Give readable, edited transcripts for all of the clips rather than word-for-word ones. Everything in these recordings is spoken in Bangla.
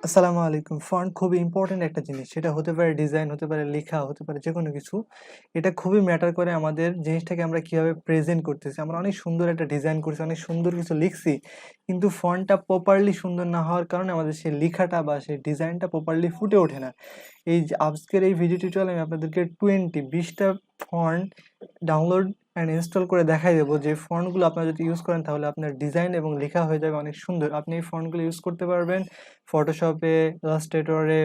আসসালামু আলাইকুম। ফন্ট খুবই ইম্পোর্টেন্ট একটা জিনিস। সেটা হতে পারে ডিজাইন, হতে পারে লেখা, হতে পারে যেকোনো কিছু। এটা খুবই ম্যাটার করে আমাদের জিনিসটাকে আমরা কিভাবে প্রেজেন্ট করতেছি। আমরা অনেক সুন্দর একটা ডিজাইন করছি, অনেক সুন্দর কিছু লিখছি। কিন্তু ফন্টটা প্রপারলি সুন্দর না হওয়ার কারণে আমাদের সেই লেখাটা বা সেই ডিজাইনটা প্রপারলি ফুটে ওঠে না। এই যে আজকের এই ভিডিও টিউটোরিয়ালে আমি আপনাদেরকে 20টা ফন্ট ডাউনলোড অ্যান্ড ইনস্টল করে দেখাই দেবো যে ফন্টগুলো আপনারা যদি ইউজ করেন তাহলে আপনার ডিজাইন এবং লেখা হয়ে যাবে অনেক সুন্দর। আপনি এই ফন্টগুলো ইউজ করতে পারবেন ফটোশপে, ইলাস্ট্রেটরে,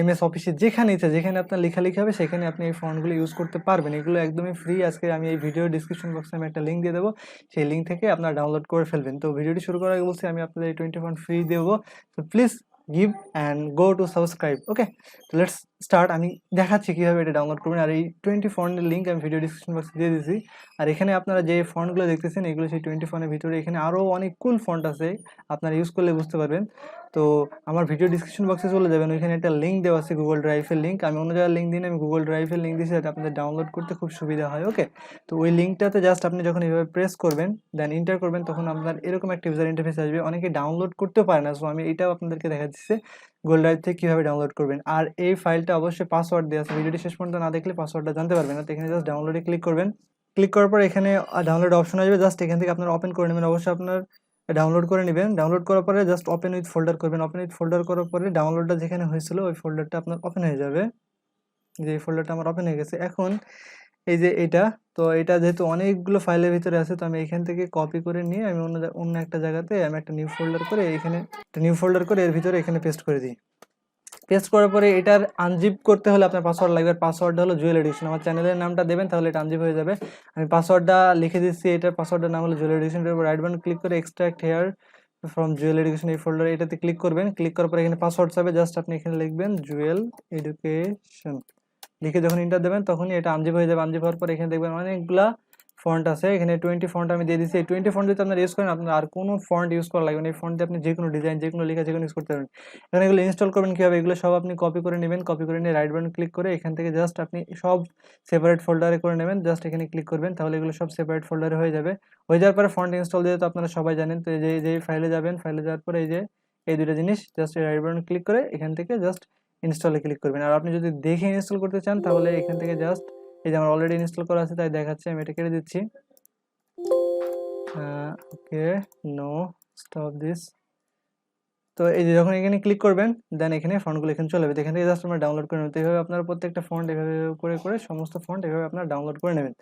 এমএস অফিসে, যেখানে ইচ্ছা যেখানে আপনার লেখালেখি হবে সেখানে আপনি এই ফন্টগুলো ইউজ করতে পারবেন। এগুলো একদমই ফ্রি। আজকে আমি এই ভিডিও ডিসক্রিপশন বক্সে আমি একটা লিঙ্ক দিয়ে দেবো, সেই লিঙ্ক থেকে আপনারা ডাউনলোড করে ফেলবেন। তো ভিডিওটি শুরু করার আগে বলছি আমি আপনাদের এই 20 ফন্ট ফ্রি দেবো, তো please give and go to subscribe. Okay, তো লেটস স্টার্ট। আমি দেখাচ্ছি কীভাবে এটা ডাউনলোড করবেন। আর এই 20 ফন্টের লিঙ্ক আমি ভিডিও ডিসক্রিপশন বক্সে দিয়ে দিয়েছি। আর এখানে আপনারা যে ফন্টগুলো দেখতেছেন এগুলো সেই 20 ফন্টের ভিতরে। এখানে আরও অনেক কুল ফন্ট আছে, আপনারা ইউজ করলে বুঝতে পারবেন। তো আমার ভিডিও ডিসক্রিপশন বক্সে চলে যাবেন, ওইখানে একটা লিঙ্ক দেওয়া আছে গুগল ড্রাইভের লিঙ্ক। আমি অন্য জায়গায় লিঙ্ক দিই না, আমি গুগল ড্রাইভের লিঙ্ক দিয়েছি যাতে আপনাদের ডাউনলোড করতে খুব সুবিধা হয়। ওকে, তো ওই লিঙ্কটাতে জাস্ট আপনি যখন এইভাবে প্রেস করবেন, দেন ইন্টার করবেন, তখন আপনার এরকম একটা ইউজার ইন্টারফেস আসবে। অনেকে ডাউনলোড করতেও পারে না, সো আমি এটাও আপনাদেরকে দেখা দিচ্ছি গুগল ড্রাইভ থেকে কীভাবে ডাউনলোড করবেন। আর এই ফাইলটা অবশ্যই পাসওয়ার্ড দেওয়া আছে, ভিডিওটি শেষ পর্যন্ত না দেখলে পাসওয়ার্ডটা জানতে পারবেন না। তো এখানে জাস্ট ডাউনলোডে ক্লিক করবেন। ক্লিক করার পর এখানে ডাউনলোড অপশন আসবে, জাস্ট এখান থেকে আপনারা ওপেন করে নেবেন। অবশ্যই আপনার ডাউনলোড করে নেবেন। ডাউনলোড করার পরে জাস্ট ওপেন উইথ ফোল্ডার করবেন। ওপেন উইথ ফোল্ডার করার পরে ডাউনলোডটা যেখানে হয়েছিল ওই ফোল্ডারটা আপনার ওপেন হয়ে যাবে। যে এই ফোল্ডারটা আমার ওপেন হয়ে গেছে। এখন এই যে এটা, তো এটা যেহেতু অনেকগুলো ফাইলের ভিতরে আছে, তো আমি এখান থেকে কপি করে নিয়ে আমি অন্য একটা জায়গাতে আমি একটা নিউ ফোল্ডার করে এখানে এর ভিতরে এখানে পেস্ট করে দিই। পেস্ট করার পরে এটার আনজিপ করতে হলে আপনার পাসওয়ার্ড লাগবে। পাসওয়ার্ডটা হলো জুয়েল এডিশন। আমার চ্যানেলের নামটা দেবেন, তাহলে এটা আনজিপ হয়ে যাবে। আমি পাসওয়ার্ডটা লিখে দিচ্ছি, এটার পাসওয়ার্ডের নাম হলো জুয়েল এডিশন। এর উপর রাইট বাটন ক্লিক করে extract hair from Jewel education এই ফোল্ডারে এটাতে ক্লিক করবেন। ক্লিক করার পরে এখানে পাসওয়ার্ড চাবে, জাস্ট আপনি এখানে লিখবেন জুয়েল এডুকেশন। লিখে যখন ইন্টার দেবেন তখনই এটা আনজিপ হয়ে যাবে। আনজিপ হওয়ার পর এখানে দেখবেন অনেকগুলা ফন্ট আছে। এখানে 20 ফন্ট আমি দিয়ে দিচ্ছি। এই 20 ফন্ট যদি আপনারা ইউজ করেন, আপনার আর কোনো ফন্ট ইউজ করা লাগবে না। এই ফন্ট দিয়ে আপনি যে কোনো ডিজাইন, যে কোনো লেখা, যে কোনো ইউজ করতে পারবেন। এখানে এগুলো ইনস্টল করবেন কীভাবে, এগুলো সব আপনি কপি করে নেবেন। কপি করে নিয়ে রাইট বাটন ক্লিক করে এখান থেকে জাস্ট আপনি সব সেপারেট ফোল্ডারে করে নেবেন। জাস্ট এখানে ক্লিক করবেন, তাহলে এগুলো সব সেপারেট ফোল্ডারে হয়ে যাবে। হয়ে যাওয়ার পরে ফন্ট ইনস্টল দিয়ে তো আপনারা সবাই জানেন। তো এই যে ফাইলে যাবেন, ফাইলে যাওয়ার পরে এই যে এই দুটো জিনিস জাস্ট রাইট বাটন ক্লিক করে এখান থেকে জাস্ট ইনস্টলে ক্লিক করবেন। আর আপনি যদি দেখে ইনস্টল করতে চান তাহলে এখান থেকে জাস্ট এই যে আমার অলরেডি ইনস্টল করা আছে তাই দেখাচ্ছে, আমি এটা কেটে দিচ্ছি। ওকে, নো, স্টপ দিস। তো এই যে যখন এখানে ক্লিক করবেন, দেন এখানে ফন্টগুলো এখানে চলে যাবে। এখান থেকে জাস্ট আমরা ডাউনলোড করে নেব। তো এইভাবে আপনারা প্রত্যেকটা ফন্ট এভাবে করে সমস্ত ফন্ট এভাবে আপনারা ডাউনলোড করে নেবেন।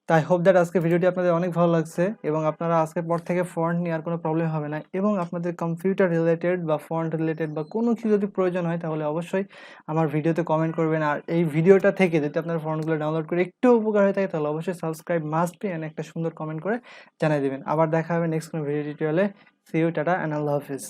তাই হোপ দ্যাট আজকে ভিডিওটি আপনাদের অনেক ভালো লাগছে এবং আপনারা আজকের পর থেকে ফন্ট নিয়ে আর কোনো প্রবলেম হবে না। এবং আপনাদের কম্পিউটার রিলেটেড বা ফন্ট রিলেটেড বা কোনো কিছু যদি প্রয়োজন হয় তাহলে অবশ্যই আমার ভিডিওতে কমেন্ট করবেন। আর এই ভিডিওটা থেকে যদি আপনার ফন্টগুলো ডাউনলোড করে একটু উপকার হয়ে থাকে তাহলে অবশ্যই সাবস্ক্রাইব মাস্ট বি অ্যান্ড একটা সুন্দর কমেন্ট করে জানিয়ে দেবেন। আবার দেখা হবে নেক্সট কোনো ভিডিও টিউটোরিয়ালে। সি ইউ, টাটা অ্যান্ড আল্লাহ হাফিজ।